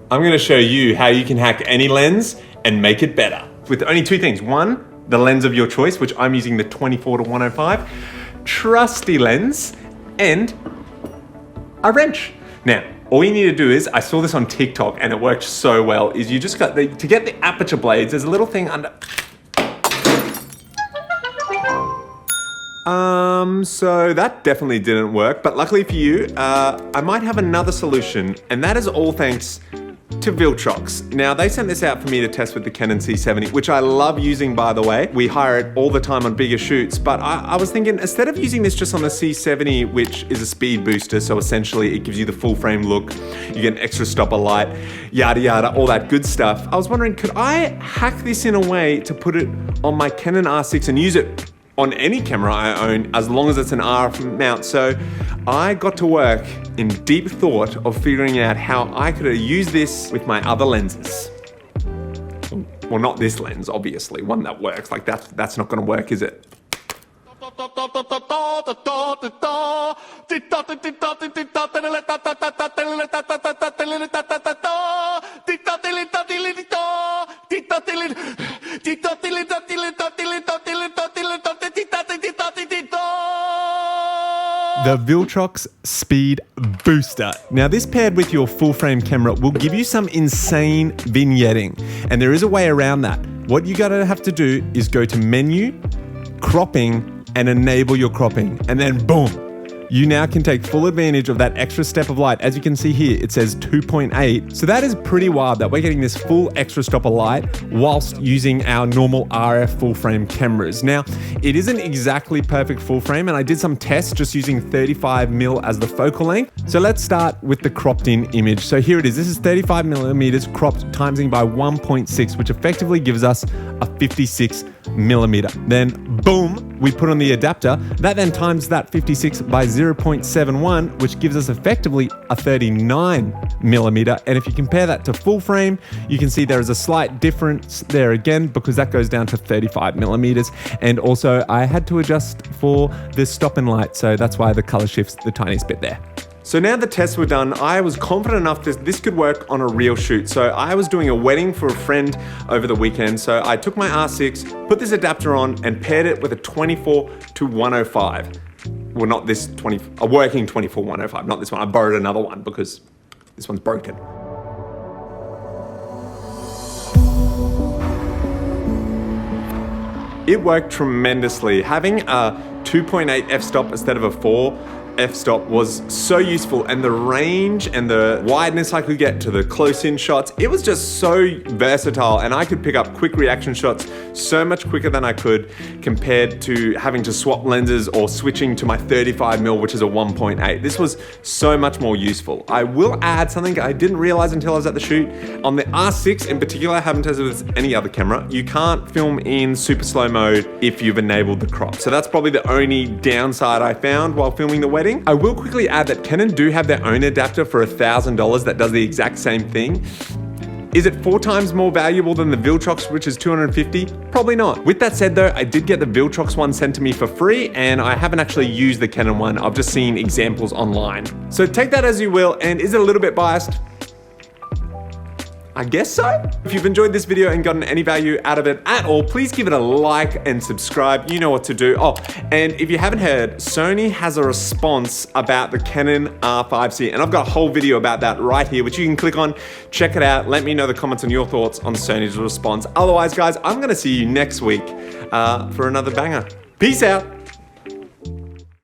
I'm gonna show you how you can hack any lens and make it better. With only two things. One, the lens of your choice, which I'm using the 24-105, trusty lens, and a wrench. Now, all you need to do is, I saw this on TikTok and it worked so well, is you just got to get the aperture blades, there's a little thing under. So that definitely didn't work, but luckily for you, I might have another solution, and that is all thanks to Viltrox. Now, they sent this out for me to test with the Canon C70, which I love using, by the way. We hire it all the time on bigger shoots, but I was thinking, instead of using this just on the C70, which is a speed booster, so essentially it gives you the full frame look, you get an extra stopper light, yada yada, all that good stuff. I was wondering, could I hack this in a way to put it on my Canon R6 and use it on any camera I own, as long as it's an RF mount? So I got to work in deep thought of figuring out how I could use this with my other lenses. Well, not this lens, obviously, one that works. Like that's not gonna work, is it? The Viltrox Speed Booster. Now, this paired with your full frame camera will give you some insane vignetting, and there is a way around that. What you gotta have to do is go to menu, cropping, and enable your cropping, and then boom, you now can take full advantage of that extra step of light. As you can see here, it says 2.8. So that is pretty wild that we're getting this full extra stop of light whilst using our normal RF full frame cameras. Now, it isn't exactly perfect full frame, and I did some tests just using 35mm as the focal length. So let's start with the cropped in image. So here it is. This is 35mm cropped timesing by 1.6, which effectively gives us a 56mm. Then boom, we put on the adapter. That then times that 56 by 0.71, which gives us effectively a 39mm. And if you compare that to full frame, you can see there is a slight difference there again, because that goes down to 35mm. And also I had to adjust for the stop and light, so that's why the color shifts the tiniest bit there. So now the tests were done, I was confident enough that this could work on a real shoot. So I was doing a wedding for a friend over the weekend. So I took my R6, put this adapter on, and paired it with a 24-105. Well, not this a working 24-105, not this one. I borrowed another one because this one's broken. It worked tremendously. Having a 2.8 f-stop instead of a 4 f-stop was so useful, and the range and the wideness I could get to the close-in shots, it was just so versatile, and I could pick up quick reaction shots so much quicker than I could compared to having to swap lenses or switching to my 35mm, which is a 1.8. This was so much more useful. I will add something I didn't realize until I was at the shoot. On the R6 in particular, I haven't tested with any other camera, you can't film in super slow mode if you've enabled the crop. So that's probably the only downside I found while filming the wedding. I will quickly add that Canon do have their own adapter for $1,000 that does the exact same thing. Is it 4 times more valuable than the Viltrox, which is $250? Probably not. With that said though, I did get the Viltrox one sent to me for free, and I haven't actually used the Canon one. I've just seen examples online. So take that as you will, and is it a little bit biased? I guess so. If you've enjoyed this video and gotten any value out of it at all, please give it a like and subscribe. You know what to do. Oh, and if you haven't heard, Sony has a response about the Canon R5C, and I've got a whole video about that right here, which you can click on, check it out. Let me know the comments on your thoughts on Sony's response. Otherwise, guys, I'm gonna see you next week for another banger. Peace out.